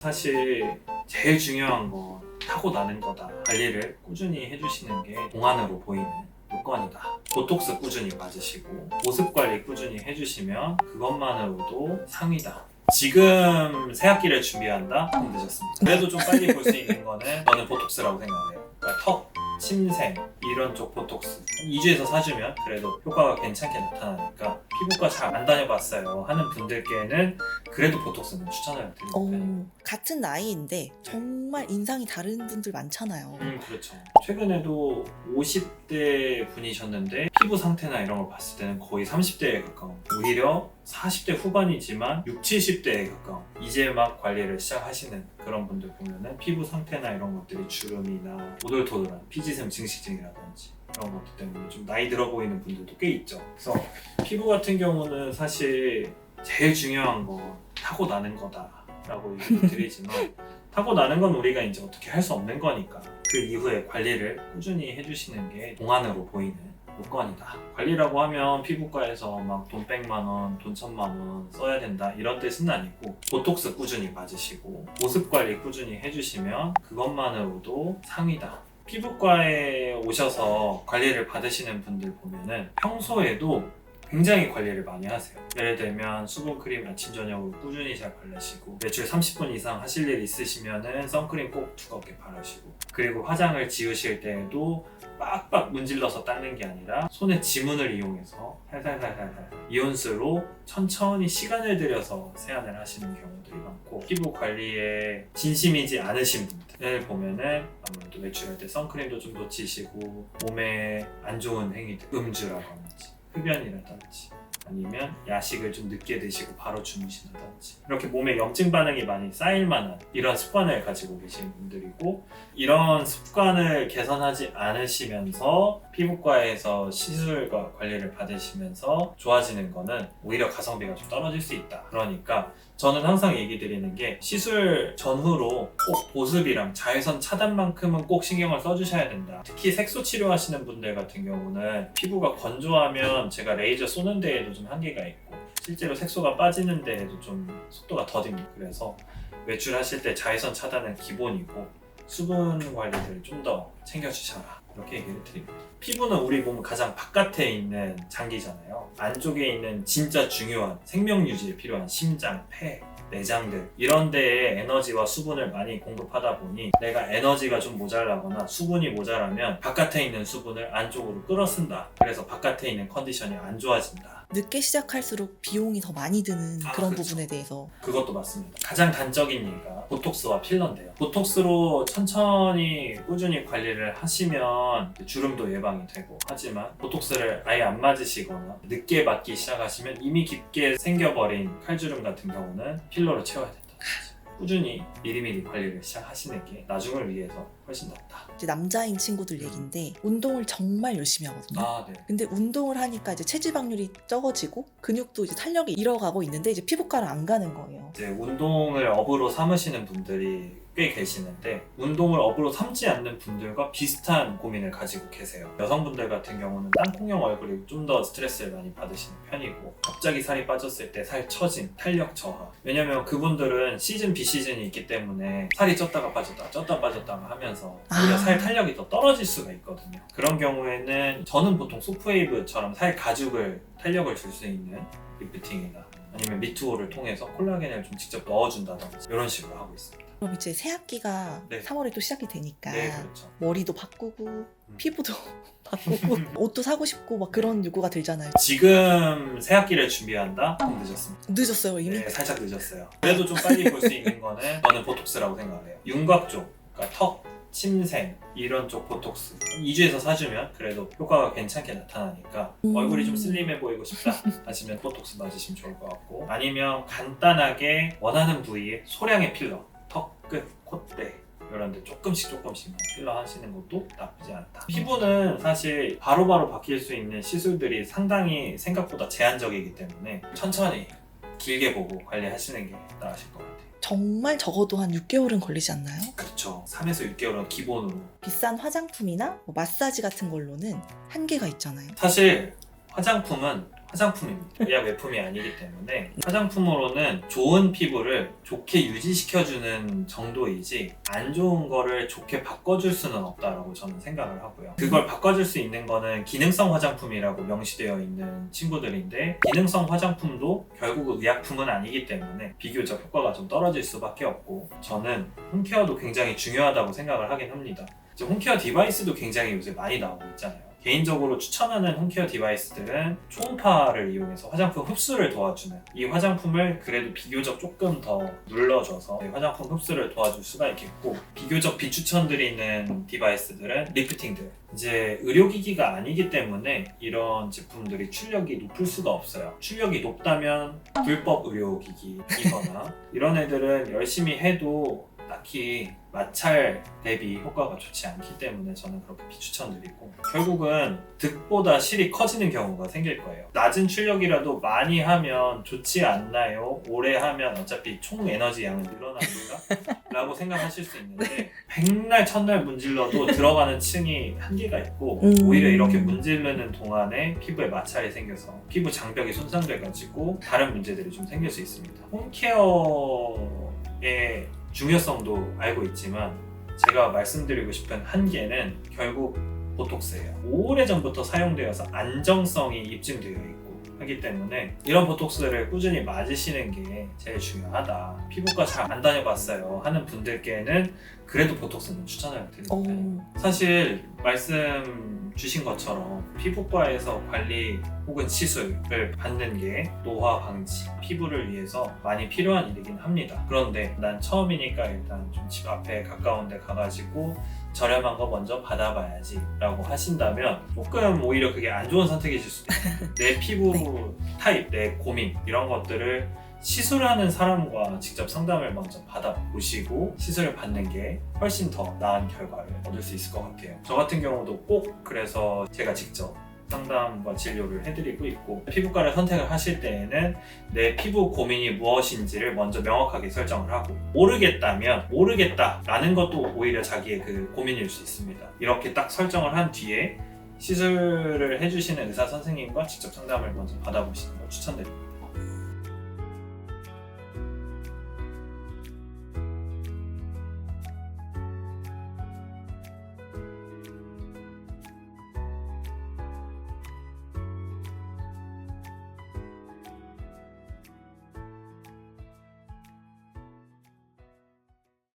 사실 제일 중요한 건 타고나는 거다. 관리를 꾸준히 해주시는 게 동안으로 보이는 요건이다. 보톡스 꾸준히 맞으시고 보습 관리 꾸준히 해주시면 그것만으로도 상위다. 지금 새학기를 준비한다? 좀 늦었습니다. 그래도 좀 빨리 볼 수 있는 거는 저는 보톡스라고 생각해요. 그러니까 턱, 침샘 이런 쪽 보톡스 2주에서 4주면 그래도 효과가 괜찮게 나타나니까 피부과 잘 안 다녀봤어요 하는 분들께는 그래도 보톡스는 추천을 드리는 편입니다. 같은 나이인데 정말 인상이 다른 분들 많잖아요. 그렇죠. 최근에도 50대 분이셨는데 피부 상태나 이런 걸 봤을 때는 거의 30대에 가까운, 오히려 40대 후반이지만 60, 70대에 가까운, 이제 막 관리를 시작하시는 그런 분들 보면은 피부 상태나 이런 것들이 주름이나 오돌토돌한 피지샘 증식증이라든지 그런 것들 때문에 좀 나이 들어 보이는 분들도 꽤 있죠. 그래서 피부 같은 경우는 사실 제일 중요한 건 타고나는 거다라고 얘기를 드리지만 타고나는 건 우리가 이제 어떻게 할 수 없는 거니까 그 이후에 관리를 꾸준히 해주시는 게 동안으로 보이는 요건이다. 관리라고 하면 피부과에서 막 돈 100만 원, 돈 1000만 원 써야 된다 이런 뜻은 아니고 보톡스 꾸준히 맞으시고 보습 관리 꾸준히 해주시면 그것만으로도 상위다. 피부과에 오셔서 관리를 받으시는 분들 보면은 평소에도 굉장히 관리를 많이 하세요. 예를 들면 수분크림 아침 저녁으로 꾸준히 잘 바르시고 매출 30분 이상 하실 일 있으시면은 선크림 꼭 두껍게 바르시고, 그리고 화장을 지우실 때에도 빡빡 문질러서 닦는 게 아니라 손에 지문을 이용해서 살살살살살 이온수로 천천히 시간을 들여서 세안을 하시는 경우들이 많고, 피부 관리에 진심이지 않으신 분들 보면은 아무래도 외출할 때 선크림도 좀 놓치시고 몸에 안 좋은 행위들, 음주라든지 흡연이라든지 아니면 야식을 좀 늦게 드시고 바로 주무신다든지 이렇게 몸에 염증 반응이 많이 쌓일 만한 이런 습관을 가지고 계신 분들이고, 이런 습관을 개선하지 않으시면서 피부과에서 시술과 관리를 받으시면서 좋아지는 거는 오히려 가성비가 좀 떨어질 수 있다. 그러니까 저는 항상 얘기 드리는 게 시술 전후로 꼭 보습이랑 자외선 차단만큼은 꼭 신경을 써주셔야 된다. 특히 색소 치료하시는 분들 같은 경우는 피부가 건조하면 제가 레이저 쏘는 데에도 좀 한계가 있고 실제로 색소가 빠지는 데에도 좀 속도가 더딥니다. 그래서 외출하실 때 자외선 차단은 기본이고 수분 관리를 좀 더 챙겨주셔라 이렇게 얘기를 드립니다. 피부는 우리 몸 가장 바깥에 있는 장기잖아요. 안쪽에 있는 진짜 중요한 생명 유지에 필요한 심장, 폐, 내장들 이런 데에 에너지와 수분을 많이 공급하다 보니 내가 에너지가 좀 모자라거나 수분이 모자라면 바깥에 있는 수분을 안쪽으로 끌어쓴다. 그래서 바깥에 있는 컨디션이 안 좋아진다. 늦게 시작할수록 비용이 더 많이 드는 그런 그렇죠. 부분에 대해서 그것도 맞습니다. 가장 단적인 예가 보톡스와 필러인데요. 보톡스로 천천히 꾸준히 관리를 하시면 주름도 예방이 되고, 하지만 보톡스를 아예 안 맞으시거나 늦게 맞기 시작하시면 이미 깊게 생겨버린 칼주름 같은 경우는 필러로 채워야 된다. 꾸준히 미리미리 관리를 시작하시는 게 나중을 위해서 훨씬 낫다. 이제 남자인 친구들 얘긴데 운동을 정말 열심히 하거든요. 네. 근데 운동을 하니까 이제 체지방률이 적어지고 근육도 이제 탄력이 잃어가고 있는데 이제 피부과를 안 가는 거예요. 이제 운동을 업으로 삼으시는 분들이 꽤 계시는데 운동을 업으로 삼지 않는 분들과 비슷한 고민을 가지고 계세요. 여성분들 같은 경우는 땅콩형 얼굴이 좀 더 스트레스를 많이 받으시는 편이고, 갑자기 살이 빠졌을 때 살 처짐, 탄력 저하. 왜냐면 그분들은 시즌 비시즌이 있기 때문에 살이 쪘다가 빠졌다가 쪘다가 빠졌다가 하면서 오히려 살 탄력이 더 떨어질 수가 있거든요. 그런 경우에는 저는 보통 소프웨이브처럼 살 가죽을 탄력을 줄 수 있는 리프팅이나 아니면 미투어를 통해서 콜라겐을 좀 직접 넣어준다든지 이런 식으로 하고 있습니다. 그럼 이제 새 학기가 네. 3월에 또 시작이 되니까 네, 그렇죠. 머리도 바꾸고 피부도 바꾸고 옷도 사고 싶고 막 그런 욕구가 들잖아요. 지금 새학기를 준비한다? 좀 늦었습니다. 늦었어요 이미? 네, 살짝 늦었어요. 그래도 좀 빨리 볼 수 있는 거는 저는 보톡스라고 생각해요. 윤곽 쪽, 그러니까 턱, 침샘 이런 쪽 보톡스 2주에서 4주면 그래도 효과가 괜찮게 나타나니까 얼굴이 좀 슬림해 보이고 싶다 하시면 보톡스 맞으시면 좋을 것 같고, 아니면 간단하게 원하는 부위에 소량의 필러, 턱 끝, 콧대 이런 데 조금씩 필러 하시는 것도 나쁘지 않다. 피부는 사실 바로바로 바뀔 수 있는 시술들이 상당히 생각보다 제한적이기 때문에 천천히 길게 보고 관리하시는 게 나으실 것 같아요. 정말 적어도 한 6개월은 걸리지 않나요? 그렇죠. 3에서 6개월은 기본으로. 비싼 화장품이나 뭐 마사지 같은 걸로는 한계가 있잖아요. 사실 화장품은 화장품입니다. 의약 외품이 아니기 때문에 화장품으로는 좋은 피부를 좋게 유지시켜주는 정도이지 안 좋은 거를 좋게 바꿔줄 수는 없다라고 저는 생각을 하고요. 그걸 바꿔줄 수 있는 거는 기능성 화장품이라고 명시되어 있는 친구들인데 기능성 화장품도 결국 의약품은 아니기 때문에 비교적 효과가 좀 떨어질 수밖에 없고 저는 홈케어도 굉장히 중요하다고 생각을 하긴 합니다. 이제 홈케어 디바이스도 굉장히 요새 많이 나오고 있잖아요. 개인적으로 추천하는 홈케어 디바이스들은 초음파를 이용해서 화장품 흡수를 도와주는 이 화장품을 그래도 비교적 조금 더 눌러줘서 화장품 흡수를 도와줄 수가 있겠고 비교적 비추천드리는 디바이스들은 리프팅들 이제 의료기기가 아니기 때문에 이런 제품들이 출력이 높을 수가 없어요. 출력이 높다면 불법 의료기기이거나 이런 애들은 열심히 해도 딱히 마찰 대비 효과가 좋지 않기 때문에 저는 그렇게 비추천드리고 결국은 득보다 실이 커지는 경우가 생길 거예요. 낮은 출력이라도 많이 하면 좋지 않나요? 오래 하면 어차피 총 에너지 양은 늘어나니까 라고 생각하실 수 있는데 백날 첫날 문질러도 들어가는 층이 한계가 있고 오히려 이렇게 문지르는 동안에 피부에 마찰이 생겨서 피부 장벽이 손상돼가지고 다른 문제들이 좀 생길 수 있습니다. 홈케어의 중요성도 알고 있지만 제가 말씀드리고 싶은 한계는 결국 보톡스예요. 오래전부터 사용되어서 안정성이 입증되어 있고 하기 때문에 이런 보톡스를 꾸준히 맞으시는 게 제일 중요하다. 피부과 잘 안 다녀봤어요 하는 분들께는 그래도 보톡스는 추천을 드립니다. 사실 말씀 주신 것처럼 피부과에서 관리 혹은 시술을 받는 게 노화 방지, 피부를 위해서 많이 필요한 일이긴 합니다. 그런데 난 처음이니까 일단 좀 집 앞에 가까운 데 가가지고 저렴한 거 먼저 받아봐야지 라고 하신다면 조금 오히려 그게 안 좋은 선택이실 수도 있어요. 내 피부 타입, 내 고민 이런 것들을 시술하는 사람과 직접 상담을 먼저 받아보시고 시술을 받는 게 훨씬 더 나은 결과를 얻을 수 있을 것 같아요. 저 같은 경우도 꼭 그래서 제가 직접 상담과 진료를 해드리고 있고 피부과를 선택을 하실 때에는 내 피부 고민이 무엇인지를 먼저 명확하게 설정을 하고 모르겠다면 모르겠다라는 것도 오히려 자기의 그 고민일 수 있습니다. 이렇게 딱 설정을 한 뒤에 시술을 해주시는 의사 선생님과 직접 상담을 먼저 받아보시는 걸 추천드립니다.